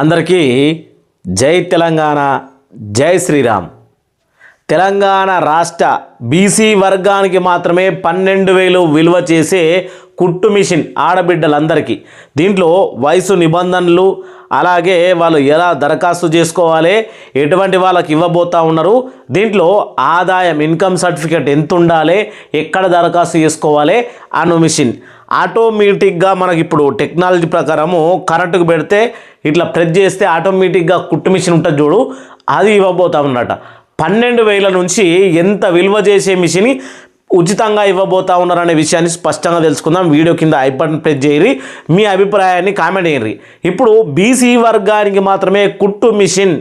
అందరికీ జై తెలంగాణ, జై శ్రీరామ్. తెలంగాణ రాష్ట్ర బీసీ వర్గానికి మాత్రమే 12,000 విలువ చేసే కుట్టు మిషన్ ఆడబిడ్డలందరికీ దీంట్లో వయసు నిబంధనలు, అలాగే వాళ్ళు ఎలా దరఖాస్తు చేసుకోవాలి, ఎటువంటి వాళ్ళకి ఇవ్వబోతా ఉన్నారు, దీంట్లో ఆదాయం ఇన్కమ్ సర్టిఫికేట్ ఎంత ఉండాలి, ఎక్కడ దరఖాస్తు చేసుకోవాలి అను మిషన్ ఆటోమేటిక్గా మనకి ఇప్పుడు టెక్నాలజీ ప్రకారము కరెంటుకు పెడితే ఇట్లా ప్రెస్ చేస్తే ఆటోమేటిక్గా కుట్టు మిషన్ ఉంటుంది చూడు, అది ఇవ్వబోతా ఉన్నట. 12,000 నుంచి ఎంత విలువ చేసే మిషన్ ఉచితంగా ఇవ్వబోతా ఉన్నారనే విషయాన్ని స్పష్టంగా తెలుసుకుందాం. వీడియో కింద ఐ బటన్ ప్రెస్ చేయరి, మీ అభిప్రాయాన్ని కామెంట్ చేయరి. ఇప్పుడు బీసీ వర్గానికి మాత్రమే కుట్టు మిషన్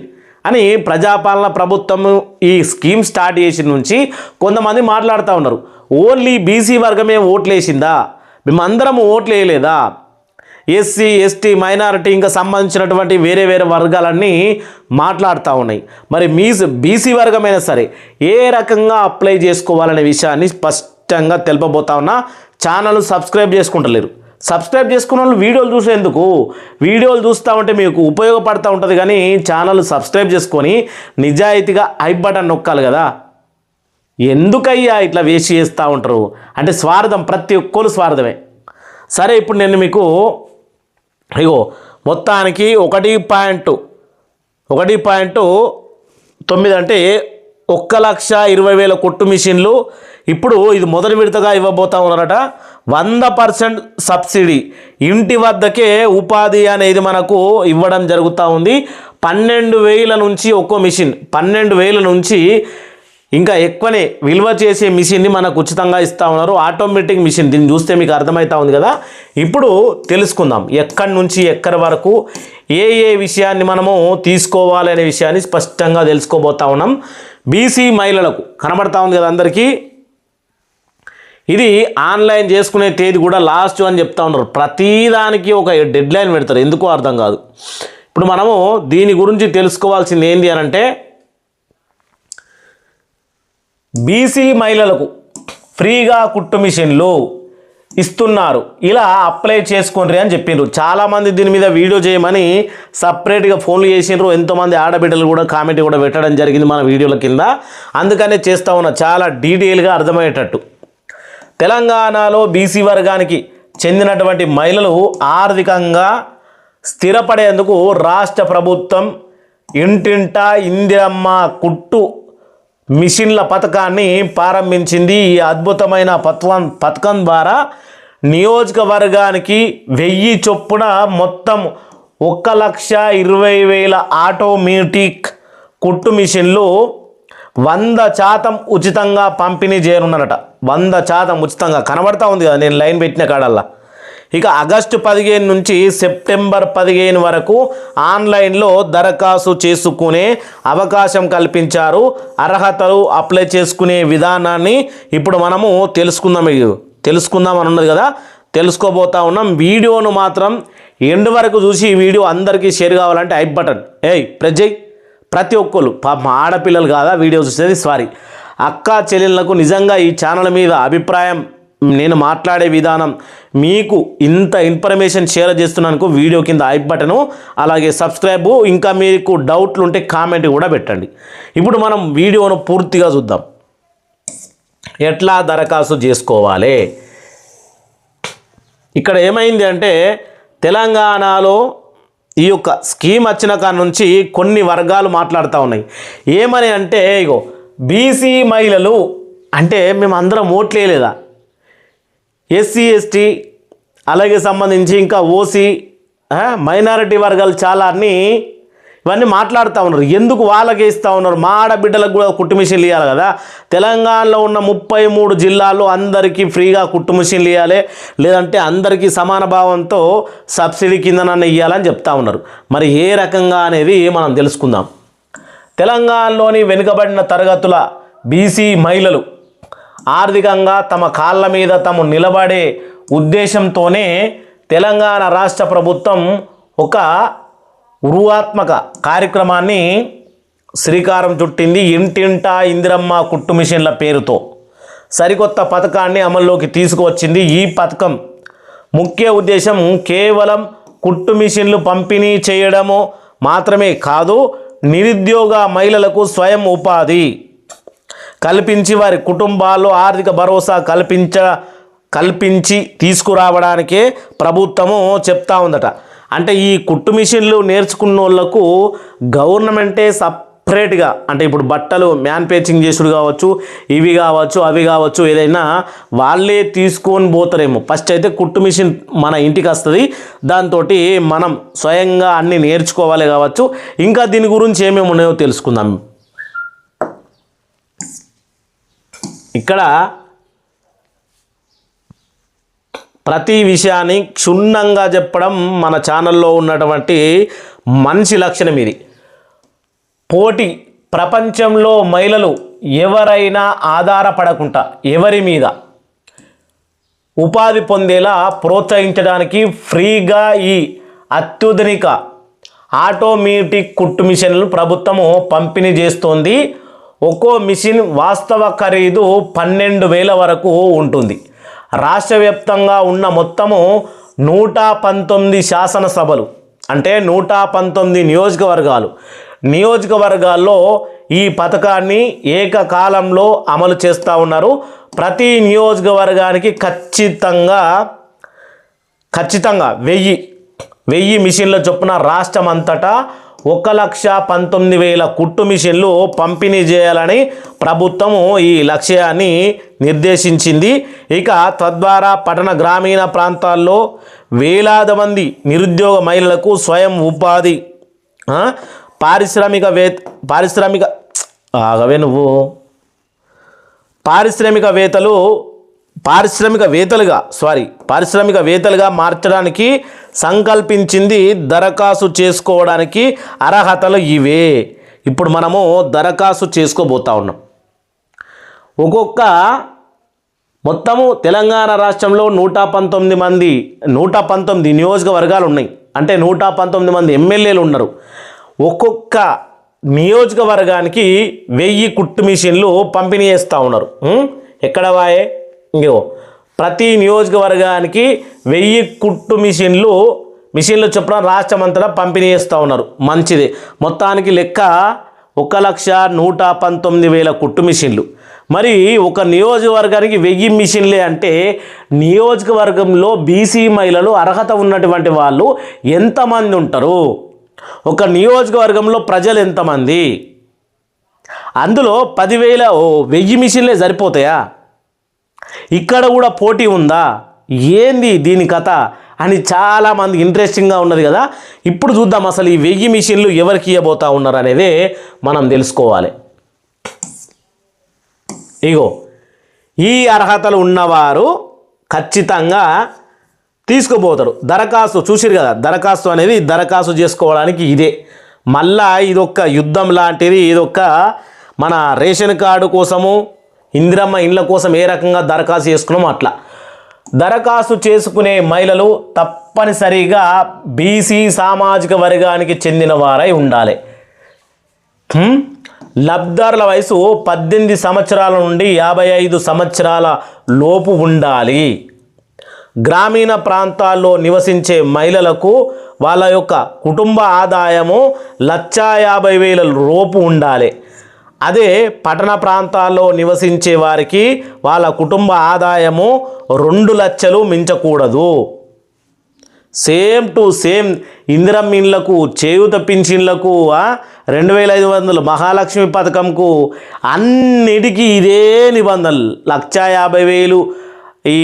అని ప్రజాపాలన ప్రభుత్వం ఈ స్కీమ్ స్టార్ట్ చేసిన నుంచి కొంతమంది మాట్లాడుతూ ఉన్నారు. ఓన్లీ బీసీ వర్గమే ఓట్లు వేసిందా, మేమందరం ఓట్లు వేయలేదా, ఎస్సీ ఎస్టీ మైనారిటీ ఇంకా సంబంధించినటువంటి వేరే వేరే వర్గాలన్నీ మాట్లాడుతూ ఉన్నాయి. మరి బీసీ వర్గమైనా సరే ఏ రకంగా అప్లై చేసుకోవాలనే విషయాన్ని స్పష్టంగా తెలుపబోతా ఉన్నా. Channel subscribe చేసుకుంటలేరు. సబ్స్క్రైబ్ చేసుకున్న వాళ్ళు వీడియోలు చూసేందుకు, వీడియోలు చూస్తూ ఉంటే మీకు ఉపయోగపడుతూ ఉంటుంది, కానీ ఛానల్ సబ్స్క్రైబ్ చేసుకొని నిజాయితీగా ఐ బటన్ నొక్కాలి కదా. ఎందుకయ్యా ఇట్లా వేస్ట్ చేస్తూ ఉంటారు అంటే స్వార్థం, ప్రతి ఒక్కరు స్వార్థమే. సరే, ఇప్పుడు నేను మీకు ఇగో మొత్తానికి 1.9 అంటే 1,20,000 కుట్టు మిషన్లు ఇప్పుడు ఇది మొదటి విడతగా ఇవ్వబోతా ఉన్నారట. 100% సబ్సిడీ, ఇంటి వద్దకే ఉపాధి అనేది మనకు ఇవ్వడం జరుగుతూ ఉంది. 12,000 నుంచి ఒక్కో మిషన్, 12,000 నుంచి ఇంకా ఎక్కువనే విలువ చేసే మిషన్ని మనకు ఉచితంగా ఇస్తూ ఉన్నారు. ఆటోమేటిక్ మిషన్, దీన్ని చూస్తే మీకు అర్థమవుతా ఉంది కదా. ఇప్పుడు తెలుసుకుందాం ఎక్కడి నుంచి ఎక్కడి వరకు ఏ విషయాన్ని మనము తీసుకోవాలి అనే విషయాన్ని స్పష్టంగా తెలుసుకోబోతా ఉన్నాం. బీసీ మహిళలకు కనబడతా ఉంది కదా అందరికీ. ఇది ఆన్లైన్ చేసుకునే తేదీ కూడా లాస్ట్ అని చెప్తా ఉన్నారు. ప్రతిదానికి ఒక డెడ్ లైన్ పెడతారు, ఎందుకో అర్థం కాదు. ఇప్పుడు మనము దీని గురించి తెలుసుకోవాల్సింది ఏంటి అని అంటే, బీసీ మహిళలకు ఫ్రీగా కుట్టు మిషన్లు ఇస్తున్నారు, ఇలా అప్లై చేసుకోండి అని చెప్పిండ్రు. చాలామంది దీని మీద వీడియో చేయమని సపరేట్గా ఫోన్లు చేసిండ్రు. ఎంతోమంది ఆడబిడ్డలు కూడా కామెంట్ కూడా పెట్టడం జరిగింది మన వీడియోల కింద. అందుకనే చేస్తూ ఉన్నా, చాలా డీటెయిల్గా అర్థమయ్యేటట్టు. తెలంగాణలో బీసీ వర్గానికి చెందినటువంటి మహిళలు ఆర్థికంగా స్థిరపడేందుకు రాష్ట్ర ప్రభుత్వం ఇంటింటా ఇందిరమ్మ కుట్టు మిషన్ల పథకాన్ని ప్రారంభించింది. ఈ అద్భుతమైన పథకం ద్వారా నియోజకవర్గానికి 1000 చొప్పున మొత్తం 1,20,000 ఆటోమేటిక్ కుట్టు మిషన్లు 100% ఉచితంగా పంపిణీ చేయనున్నారట. 100% ఉచితంగా కనబడతా ఉంది కదా నేను లైన్ పెట్టిన కాడల్లా. ఇక ఆగస్టు 15 నుంచి సెప్టెంబర్ 15 వరకు ఆన్లైన్లో దరఖాస్తు చేసుకునే అవకాశం కల్పించారు. అర్హతలు, అప్లై చేసుకునే విధానాన్ని ఇప్పుడు మనము తెలుసుకుందాం అని ఉన్నది కదా, తెలుసుకోబోతా ఉన్నాం. వీడియోను మాత్రం ఎండ్ వరకు చూసి ఈ వీడియో అందరికీ షేర్ కావాలంటే ఐ బటన్ ప్రెస్ చేయి. ప్రతి ఒక్కరు పాపం ఆడపిల్లలు కాదా వీడియో చూసేది, సారీ అక్క చెల్లెళ్ళకు నిజంగా ఈ ఛానల్ మీద అభిప్రాయం, నేను మాట్లాడే విధానం, మీకు ఇంత ఇన్ఫర్మేషన్ షేర్ చేస్తున్నాను. వీడియో కింద ఐ బటను, అలాగే సబ్స్క్రైబ్, ఇంకా మీకు డౌట్లు ఉంటే కామెంట్ కూడా పెట్టండి. ఇప్పుడు మనం వీడియోను పూర్తిగా చూద్దాం. ఎట్లా దరఖాస్తు చేసుకోవాలి, ఇక్కడ ఏమైంది అంటే, తెలంగాణలో ఈ యొక్క స్కీమ్ వచ్చిన కాడ నుంచి కొన్ని వర్గాలు మాట్లాడుతూ ఉన్నాయి. ఏమని అంటే, ఇగో బీసీ మహిళలు అంటే మేము అందరం ఓట్లు వేయలేదా, ఎస్సీ ఎస్టీ అలాగే సంబంధించి ఇంకా ఓసీ మైనారిటీ వర్గాలు చాలా అన్నీ ఇవన్నీ మాట్లాడుతూ ఉన్నారు. ఎందుకు వాళ్ళకే ఇస్తూ ఉన్నారు, మా ఆడబిడ్డలకు కూడా కుట్టు మిషన్లు ఇవ్వాలి కదా. తెలంగాణలో ఉన్న 33 జిల్లాల్లో అందరికీ ఫ్రీగా కుట్టు మిషన్లు ఇవ్వాలి, లేదంటే అందరికీ సమాన భావంతో సబ్సిడీ కిందనన్న ఇవ్వాలని చెప్తా ఉన్నారు. మరి ఏ రకంగా అనేది మనం తెలుసుకుందాం. తెలంగాణలోని వెనుకబడిన తరగతుల బీసీ మహిళలు ఆర్థికంగా తమ కాళ్ళ మీద తాము నిలబడే ఉద్దేశంతోనే తెలంగాణ రాష్ట్ర ప్రభుత్వం ఒక ఉరువాత్మక కార్యక్రమాన్ని శ్రీకారం చుట్టింది. ఇంటింటా ఇందిరమ్మ కుట్టు మిషన్ల పేరుతో సరికొత్త పథకాన్ని అమల్లోకి తీసుకువచ్చింది. ఈ పథకం ముఖ్య ఉద్దేశం కేవలం కుట్టు మిషన్లు పంపిణీ చేయడము మాత్రమే కాదు, నిరుద్యోగ మహిళలకు స్వయం ఉపాధి కల్పించి వారి కుటుంబాల్లో ఆర్థిక భరోసా కల్పించి తీసుకురావడానికే ప్రభుత్వము చెప్తా ఉందట. అంటే ఈ కుట్టు మిషన్లు నేర్చుకున్న వాళ్ళకు గవర్నమెంటే సపరేట్గా, అంటే ఇప్పుడు బట్టలు మ్యానుఫ్యాక్చరింగ్ చేసుడు కావచ్చు, ఇవి కావచ్చు, అవి కావచ్చు, ఏదైనా వాళ్ళే తీసుకొని పోతారేమో. ఫస్ట్ అయితే కుట్టు మిషన్ మన ఇంటికి వస్తుంది, దాంతో మనం స్వయంగా అన్నీ నేర్చుకోవాలి కావచ్చు. ఇంకా దీని గురించి ఏమేమి ఉన్నాయో తెలుసుకుందాం. ఇక్కడ ప్రతి విషయాన్ని క్షుణ్ణంగా చెప్పడం మన ఛానల్లో ఉన్నటువంటి మంచి లక్షణం ఇది. పోటీ, ప్రపంచంలో మహిళలు ఎవరైనా ఆధారపడకుండా ఎవరి మీద ఉపాధి పొందేలా ప్రోత్సహించడానికి ఫ్రీగా ఈ అత్యాధునిక ఆటోమేటిక్ కుట్టు మిషన్లు ప్రభుత్వము పంపిణీ చేస్తోంది. ఒక్కో మిషన్ వాస్తవ ఖరీదు 12,000 వరకు ఉంటుంది. రాష్ట్ర వ్యాప్తంగా ఉన్న మొత్తము 119 శాసనసభలు, అంటే 119 నియోజకవర్గాల్లో ఈ పథకాన్ని ఏకకాలంలో అమలు చేస్తూ ఉన్నారు. ప్రతి నియోజకవర్గానికి ఖచ్చితంగా 1000 మిషన్ల చొప్పున రాష్ట్రం అంతటా 1,19,000 కుట్టు మిషన్లు పంపిణీ చేయాలని ప్రభుత్వము ఈ లక్ష్యాన్ని నిర్దేశించింది. ఇక తద్వారా పట్టణ గ్రామీణ ప్రాంతాల్లో వేలాది మంది నిరుద్యోగ మహిళలకు స్వయం ఉపాధి, పారిశ్రామికవేత్తలుగా మార్చడానికి సంకల్పించింది. దరఖాస్తు చేసుకోవడానికి అర్హతలు ఇవే. ఇప్పుడు మనము దరఖాస్తు చేసుకోబోతా ఉన్నాం. మొత్తము తెలంగాణ రాష్ట్రంలో 119 నియోజకవర్గాలు ఉన్నాయి. అంటే 119 మంది ఎమ్మెల్యేలు ఉన్నారు. ఒక్కొక్క నియోజకవర్గానికి 1000 కుట్టు మిషన్లు పంపిణీ చేస్తూ ఉన్నారు. ఎక్కడ వాయే ఇంకో ప్రతి నియోజకవర్గానికి 1000 కుట్టు మిషన్లు చొప్పున రాష్ట్రం అంతటా పంపిణీ చేస్తూ ఉన్నారు. మంచిది. మొత్తానికి లెక్క 1,119,000 కుట్టు మిషన్లు. మరి ఒక నియోజకవర్గానికి 1000 మిషన్లే అంటే నియోజకవర్గంలో బీసీ మహిళలు అర్హత ఉన్నటువంటి వాళ్ళు ఎంతమంది ఉంటారు? ఒక నియోజకవర్గంలో ప్రజలు ఎంతమంది? అందులో 10,000 మిషన్లే సరిపోతాయా? ఇక్కడ కూడా పోటీ ఉందా? ఏంది దీని కథ అని చాలామంది ఇంట్రెస్టింగ్గా ఉన్నది కదా. ఇప్పుడు చూద్దాం అసలు ఈ 1000 మిషన్లు ఎవరికి ఇవ్వబోతా ఉన్నారు అనేది మనం తెలుసుకోవాలి. ఇగో ఈ అర్హతలు ఉన్నవారు ఖచ్చితంగా తీసుకుపోతారు. దరఖాస్తు చూసిరు కదా, దరఖాస్తు చేసుకోవడానికి ఇదే. మళ్ళా ఇదొక్క యుద్ధం లాంటిది. ఇదొక్క మన రేషన్ కార్డు కోసము, ఇందిరమ్మ ఇండ్ల కోసం ఏ రకంగా దరఖాస్తు చేసుకున్నామో అట్లా దరఖాస్తు చేసుకునే మహిళలు తప్పనిసరిగా బీసీ సామాజిక వర్గానికి చెందిన వారై ఉండాలి. లబ్ధిదారుల వయసు 18 సంవత్సరాల నుండి 55 సంవత్సరాల లోపు ఉండాలి. గ్రామీణ ప్రాంతాల్లో నివసించే మహిళలకు వాళ్ళ యొక్క కుటుంబ ఆదాయము 1,50,000 లోపు ఉండాలి. అదే పట్టణ ప్రాంతాల్లో నివసించే వారికి వాళ్ళ కుటుంబ ఆదాయము 2 లక్షలు మించకూడదు. సేమ్ టు సేమ్ ఇందిరమ్మ ఇండ్లకు, చేయూత పింఛన్లకు, 2,500 మహాలక్ష్మి పథకంకు అన్నిటికీ ఇదే నిబంధనలు. 1,50,000 ఈ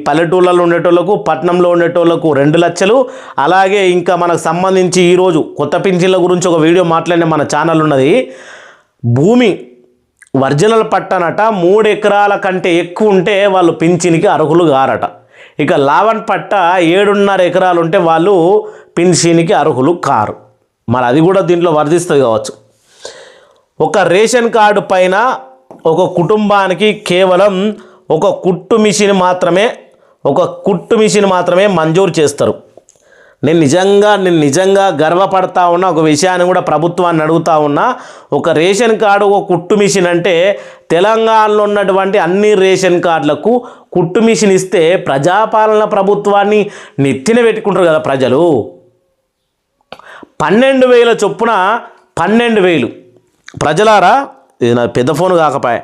పల్లెటూళ్ళలో ఉండేటోళ్ళకు, పట్టణంలో ఉండేటోళ్ళకు 2 లక్షలు. అలాగే ఇంకా మనకు సంబంధించి ఈరోజు కొత్త పింఛన్ల గురించి ఒక వీడియో మాట్లాడిన మన ఛానల్ ఉన్నది. భూమి ఒరిజినల్ పట్టనట 3 ఎకరాల కంటే ఎక్కువ ఉంటే వాళ్ళు పింఛన్కి అర్హులు గారట. ఇక లావన్ పట్ట 7.5 ఎకరాలు ఉంటే వాళ్ళు పింఛన్కి అర్హులు కారు. మరి అది కూడా దీంట్లో వర్తిస్తుంది కావచ్చు. ఒక రేషన్ కార్డు పైన ఒక కుటుంబానికి కేవలం ఒక కుట్టు మిషన్ మాత్రమే మంజూరు చేస్తారు. నేను నిజంగా గర్వపడతా ఉన్నా. ఒక విషయాన్ని కూడా ప్రభుత్వాన్ని అడుగుతా ఉన్నా. ఒక రేషన్ కార్డు, ఒక కుట్టు మిషన్ అంటే తెలంగాణలో ఉన్నటువంటి అన్ని రేషన్ కార్డులకు కుట్టు మిషన్ ఇస్తే ప్రజాపాలన ప్రభుత్వాన్ని నెత్తిన పెట్టుకుంటారు కదా ప్రజలు. 12,000 చొప్పున 12,000 ప్రజలారా, ఇది నా పెద్ద ఫోన్ కాకపోయా,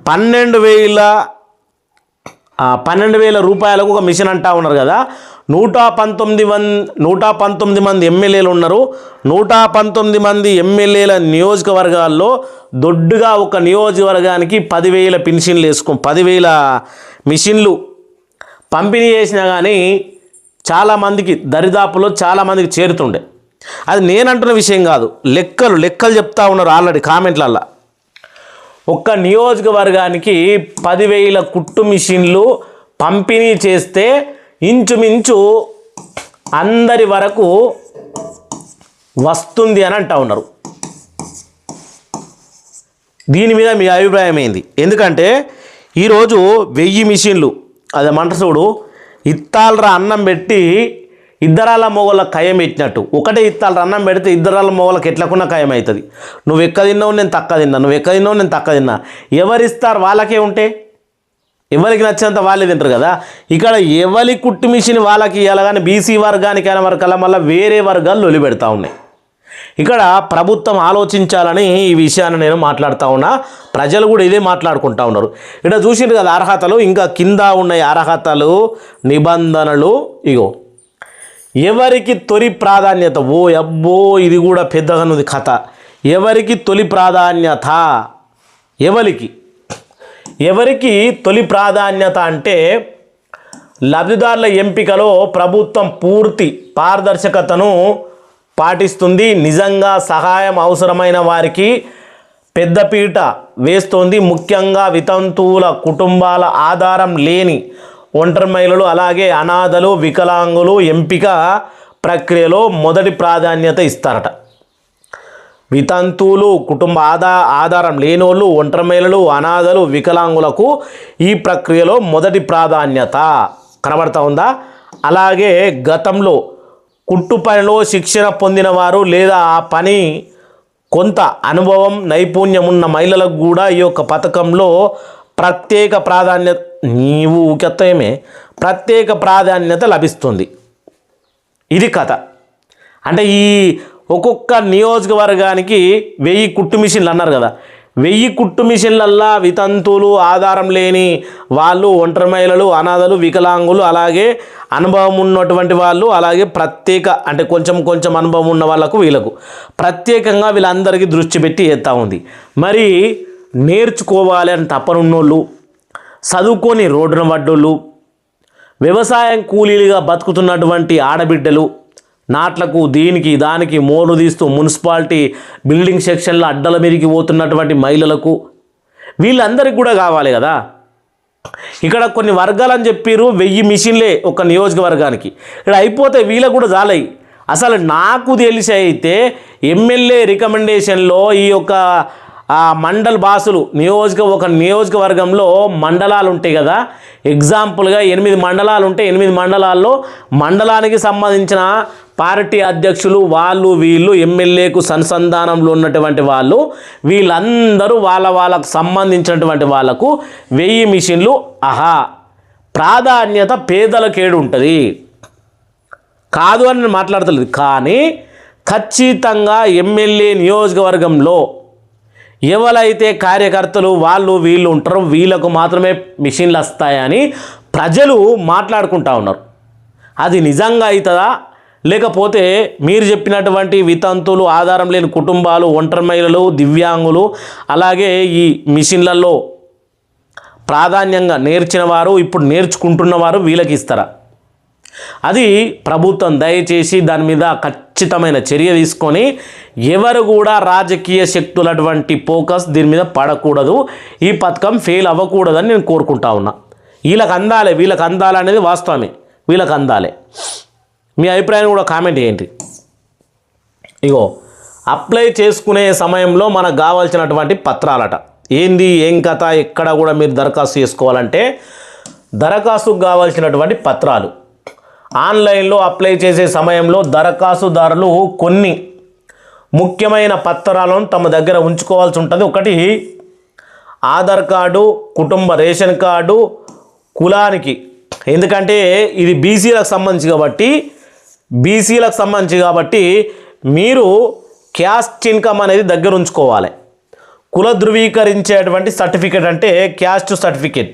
12,000 రూపాయలకు ఒక మిషన్ అంటా ఉన్నారు కదా. 119 మంది ఎమ్మెల్యేలు ఉన్నారు. 119 మంది ఎమ్మెల్యేల నియోజకవర్గాల్లో దొడ్డుగా ఒక నియోజకవర్గానికి 10,000 పెన్షన్లు 10,000 మిషన్లు పంపిణీ చేసినా కానీ చాలామందికి దరిదాపులో చాలామందికి చేరుతుండే. అది నేనంటున్న విషయం కాదు, లెక్కలు చెప్తా ఉన్నారు ఆల్రెడీ కామెంట్లల్లో. ఒక్క నియోజకవర్గానికి 10,000 కుట్టు మిషన్లు పంపిణీ చేస్తే ఇంచుమించు అందరి వరకు వస్తుంది అని అంటా ఉన్నారు. దీని మీద మీ అభిప్రాయం ఏంది? ఎందుకంటే ఈరోజు 1000 మిషన్లు అదేమంట చూడు, ఇత్తాలరా అన్నం పెట్టి ఇద్దరాల మొగల ఖయం పెట్టినట్టు. ఒకటే ఇత్తాలరా అన్నం పెడితే ఇద్దరాల మొగలకు ఎట్లకున్నా ఖయం అవుతుంది. నువ్వు ఎక్క తిన్నావు నేను తక్కువ తిన్నా, నువ్వు ఎక్క తిన్నావు నేను తక్కువ తిన్నా. ఎవరిస్తారు వాళ్ళకే ఉంటే ఎవరికి నచ్చినంత వాళ్ళే తింటారు కదా. ఇక్కడ ఎవరి కుట్టు మిషన్ వాళ్ళకి ఇవ్వాలి కానీ బీసీ వర్గానికి అయిన వరకల్లా మళ్ళీ వేరే వర్గాలు లొలి పెడతా ఉన్నాయి. ఇక్కడ ప్రభుత్వం ఆలోచించాలని ఈ విషయాన్ని నేను మాట్లాడుతూ ఉన్నా. ప్రజలు కూడా ఇదే మాట్లాడుకుంటూ ఉన్నారు. ఇక్కడ చూసిండ్రు కదా అర్హతలు, ఇంకా కింద ఉన్నాయి అర్హతలు నిబంధనలు. ఇగో ఎవరికి తొలి ప్రాధాన్యత, ఓ అబ్బో ఇది కూడా పెద్దగా ఉంది కథ. ఎవరికి తొలి ప్రాధాన్యత, ఎవరికి తొలి ప్రాధాన్యత అంటే లబ్ధిదారుల ఎంపికలో ప్రభుత్వం పూర్తి పారదర్శకతను పాటిస్తుంది. నిజంగా సహాయం అవసరమైన వారికి పెద్దపీట వేస్తోంది. ముఖ్యంగా వితంతువుల కుటుంబాల ఆధారం లేని ఒంటరి మహిళలు అలాగే అనాథలు వికలాంగులు ఎంపిక ప్రక్రియలో మొదటి ప్రాధాన్యత ఇస్తారట. వితంతువులు కుటుంబ ఆధారం లేనోళ్ళు ఒంటరి మహిళలు అనాథలు వికలాంగులకు ఈ ప్రక్రియలో మొదటి ప్రాధాన్యత కనబడతా ఉందా. అలాగే గతంలో కుట్టు పనిలో శిక్షణ పొందిన వారు లేదా ఆ పని కొంత అనుభవం నైపుణ్యం ఉన్న మహిళలకు కూడా ఈ యొక్క పథకంలో ప్రత్యేక ప్రాధాన్యత ప్రత్యేక ప్రాధాన్యత లభిస్తుంది. ఇది కథ. అంటే ఈ ఒక్కొక్క నియోజకవర్గానికి 1000 కుట్టు మిషన్లు అన్నారు కదా. 1000 కుట్టు మిషన్లల్లా వితంతువులు ఆధారం లేని వాళ్ళు ఒంటరి మహిళలు అనాథలు వికలాంగులు అలాగే అనుభవం ఉన్నటువంటి వాళ్ళు అలాగే ప్రత్యేక అంటే కొంచెం అనుభవం ఉన్న వాళ్ళకు వీళ్ళకు ప్రత్యేకంగా వీళ్ళందరికీ దృష్టి పెట్టి చేస్తూ ఉంది. మరి నేర్చుకోవాలి అని తప్పనున్నోళ్ళు, చదువుకొని రోడ్డున పడ్డోళ్ళు, వ్యవసాయం కూలీలుగా బతుకుతున్నటువంటి ఆడబిడ్డలు, నాట్లకు దీనికి దానికి మోరు తీస్తూ మున్సిపాలిటీ బిల్డింగ్ సెక్షన్లో అడ్డల మీదకి పోతున్నటువంటి మహిళలకు వీళ్ళందరికీ కూడా కావాలి కదా. ఇక్కడ కొన్ని వర్గాలని చెప్పారు 1000 మిషన్లే ఒక నియోజకవర్గానికి. ఇక్కడ అయిపోతే వీళ్ళకు కూడా చాలయి. అసలు నాకు తెలిసి అయితే ఎమ్మెల్యే రికమెండేషన్లో ఈ యొక్క మండల్ బాసులు ఒక నియోజకవర్గంలో మండలాలు ఉంటాయి కదా. ఎగ్జాంపుల్గా 8 మండలాలు ఉంటే 8 మండలాల్లో మండలానికి సంబంధించిన పార్టీ అధ్యక్షులు వాళ్ళు వీళ్ళు ఎమ్మెల్యేకు అనుసంధానంలో ఉన్నటువంటి వాళ్ళు వీళ్ళందరూ వాళ్ళకు సంబంధించినటువంటి వాళ్ళకు 1000 మిషన్లు ప్రాధాన్యత పేదలకేడు ఉంటుంది కాదు అని నేను మాట్లాడతలేదు. కానీ ఖచ్చితంగా ఎమ్మెల్యే నియోజకవర్గంలో ఎవరైతే కార్యకర్తలు వాళ్ళు వీళ్ళు ఉంటారో వీళ్ళకు మాత్రమే మిషన్లు వస్తాయని ప్రజలు మాట్లాడుకుంటా ఉన్నారు. అది నిజంగా అవుతుందా లేకపోతే మీరు చెప్పినటువంటి వితంతువులు ఆధారం లేని కుటుంబాలు ఒంటరి మహిళలు దివ్యాంగులు అలాగే ఈ మిషన్లలో ప్రాధాన్యంగా నేర్చిన వారు ఇప్పుడు నేర్చుకుంటున్నవారు వీళ్ళకి ఇస్తారా? అది ప్రభుత్వం దయచేసి దాని మీద ఖచ్చితమైన చర్య తీసుకొని ఎవరు కూడా రాజకీయ శక్తులటువంటి ఫోకస్ దీని మీద పడకూడదు. ఈ పథకం ఫెయిల్ అవ్వకూడదని నేను కోరుకుంటా ఉన్నా. వీళ్ళకి అందాలి అనేది వాస్తవమే, వీళ్ళకి అందాలి. మీ అభిప్రాయాన్ని కూడా కామెంట్ చేయండి. ఇగో అప్లై చేసుకునే సమయంలో మనకు కావాల్సినటువంటి పత్రాలట ఏంది ఏం కథ ఎక్కడ కూడా మీరు దరఖాస్తు చేసుకోవాలంటే దరఖాస్తుకు కావాల్సినటువంటి పత్రాలు ఆన్లైన్లో అప్లై చేసే సమయంలో దరఖాస్తుదారులు కొన్ని ముఖ్యమైన పత్రాలను తమ దగ్గర ఉంచుకోవాల్సి ఉంటుంది. ఒకటి ఆధార్ కార్డు, కుటుంబ రేషన్ కార్డు, కులానికి, ఎందుకంటే ఇది బీసీలకు సంబంధించి కాబట్టి మీరు క్యాస్ట్ ఇన్కమ్ అనేది దగ్గర ఉంచుకోవాలి. కుల ధృవీకరించేటువంటి సర్టిఫికేట్ అంటే క్యాస్ట్ సర్టిఫికేట్.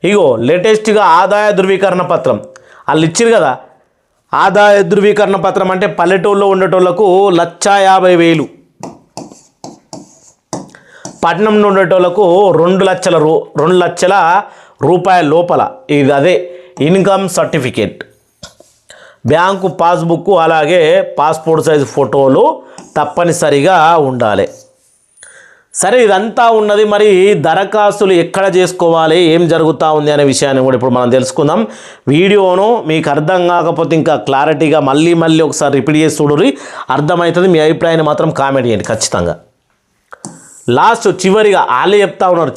ఇగో లేటెస్ట్గా ఆదాయ ధృవీకరణ పత్రం వాళ్ళు ఇచ్చారు కదా. ఆదాయ ధృవీకరణ పత్రం అంటే పల్లెటూళ్ళలో ఉండేటోళ్లకు 1,50,000, పట్టణంలో ఉండేటోళ్లకు 2 లక్షల రూపాయల లోపల. ఇది అదే ఇన్కమ్ సర్టిఫికేట్. బ్యాంకు పాస్బుక్ అలాగే పాస్పోర్ట్ సైజు ఫోటోలు తప్పనిసరిగా ఉండాలి. సరే, ఇదంతా ఉన్నది. మరి దరఖాస్తులు ఎక్కడ చేసుకోవాలి, ఏం జరుగుతూ ఉంది అనే విషయాన్ని కూడా ఇప్పుడు మనం తెలుసుకుందాం. వీడియోను మీకు అర్థం కాకపోతే ఇంకా క్లారిటీగా మళ్ళీ ఒకసారి రిపీట్ చేసి చూడుర్రి, అర్థమవుతుంది. మీ అభిప్రాయాన్ని మాత్రం కామెంట్ చేయండి ఖచ్చితంగా. లాస్ట్ చివరిగా వాళ్ళే చెప్తా ఉన్నారు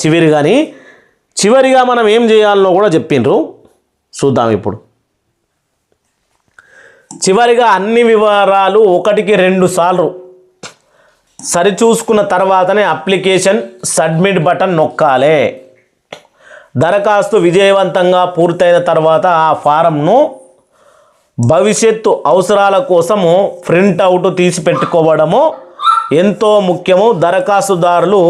చివరిగా మనం ఏం చేయాలనో కూడా చెప్పిండ్రు. చూద్దాం ఇప్పుడు. చివరిగా అన్ని వివరాలు 1కి 2 సార్లు సరిచూసుకున్న తర్వాతనే అప్లికేషన్ సబ్మిట్ బటన్ నొక్కాలి. దరఖాస్తు విజయవంతంగా పూర్తయిన తర్వాత ఆ ఫారంను భవిష్యత్తు అవసరాల కోసము ప్రింటౌట్ తీసి పెట్టుకోవడము ఎంతో ముఖ్యము. దరఖాస్తుదారులు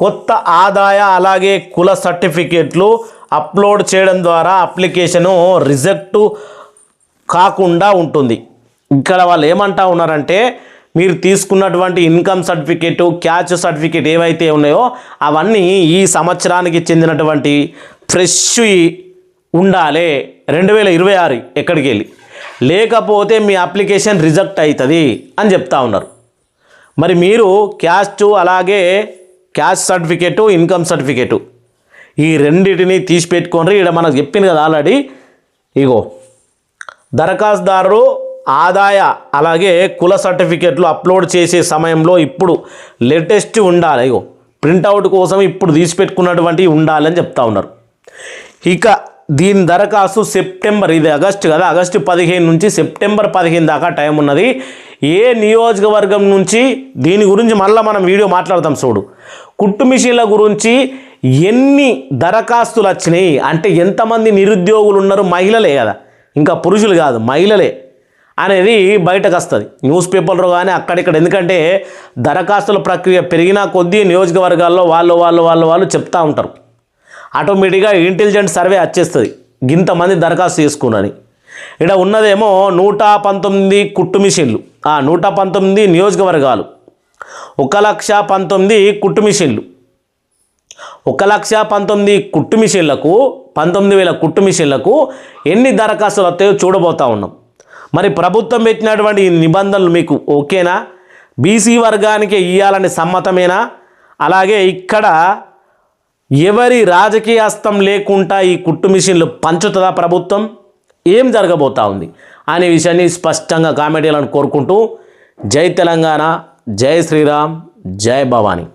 కొత్త ఆదాయ అలాగే కుల సర్టిఫికేట్లు అప్లోడ్ చేయడం ద్వారా అప్లికేషను రిజెక్ట్ కాకుండా ఉంటుంది. ఇక్కడ వాళ్ళు ఏమంటా ఉన్నారంటే, మీరు తీసుకున్నటువంటి ఇన్కమ్ సర్టిఫికేటు, క్యాస్ట్ సర్టిఫికేట్ ఏవైతే ఉన్నాయో అవన్నీ ఈ సంవత్సరానికి చెందినటువంటి ఫ్రెష్ ఉండాలి. 2026 ఎక్కడికి వెళ్ళి, లేకపోతే మీ అప్లికేషన్ రిజెక్ట్ అవుతుంది అని చెప్తా ఉన్నారు. మరి మీరు క్యాస్ట్ అలాగే క్యాస్ట్ సర్టిఫికేటు, ఇన్కమ్ సర్టిఫికేటు ఈ రెండింటిని తీసి పెట్టుకోండి. ఇక్కడ మనకు చెప్పింది కదా ఆల్రెడీ. ఇగో దరఖాస్తుదారు ఆదాయ అలాగే కుల సర్టిఫికేట్లు అప్లోడ్ చేసే సమయంలో ఇప్పుడు లేటెస్ట్ ఉండాలి. ఇగో ప్రింటౌట్ కోసం ఇప్పుడు తీసి పెట్టుకున్నటువంటి ఉండాలని చెప్తా ఉన్నారు. ఇక దీని దరఖాస్తు సెప్టెంబర్, ఇది ఆగస్టు కదా, ఆగస్టు 15 నుంచి సెప్టెంబర్ 15 దాకా టైం ఉన్నది. ఏ నియోజకవర్గం నుంచి, దీని గురించి మళ్ళీ మనం వీడియో మాట్లాడతాం చూడు. కుట్టు మిషన్ల గురించి ఎన్ని దరఖాస్తులు వచ్చినాయి అంటే, ఎంతమంది నిరుద్యోగులు ఉన్నారు, మహిళలే కదా, ఇంకా పురుషులు కాదు మహిళలే అనేది బయటకు వస్తుంది న్యూస్ పేపర్లో కానీ అక్కడిక్కడ. ఎందుకంటే దరఖాస్తుల ప్రక్రియ పెరిగిన కొద్దీ నియోజకవర్గాల్లో వాళ్ళు చెప్తూ ఉంటారు. ఆటోమేటిక్గా ఇంటెలిజెంట్ సర్వే వచ్చేస్తుంది ఇంతమంది దరఖాస్తు చేసుకున్నారని. ఇక్కడ ఉన్నదేమో 119 కుట్టు మిషన్లు, 119 నియోజకవర్గాలు, 1,19,000 కుట్టు మిషన్లు. 1,19,000 కుట్టు మిషన్లకు, 19,000 కుట్టు మిషన్లకు ఎన్ని దరఖాస్తులు వస్తాయో చూడబోతూ ఉన్నాం. మరి ప్రభుత్వం పెట్టినటువంటి నిబంధనలు మీకు ఓకేనా? బీసీ వర్గానికి ఇవ్వాలని సమ్మతమేనా? అలాగే ఇక్కడ ఎవరి రాజకీయ హస్తం లేకుండా ఈ కుట్టు మిషన్లు పంచుతుందా ప్రభుత్వం? ఏం జరగబోతా ఉంది అనే విషయాన్ని స్పష్టంగా కామెంట్ చేయాలని కోరుకుంటూ, జై తెలంగాణ, జై శ్రీరామ్, జై భవానీ.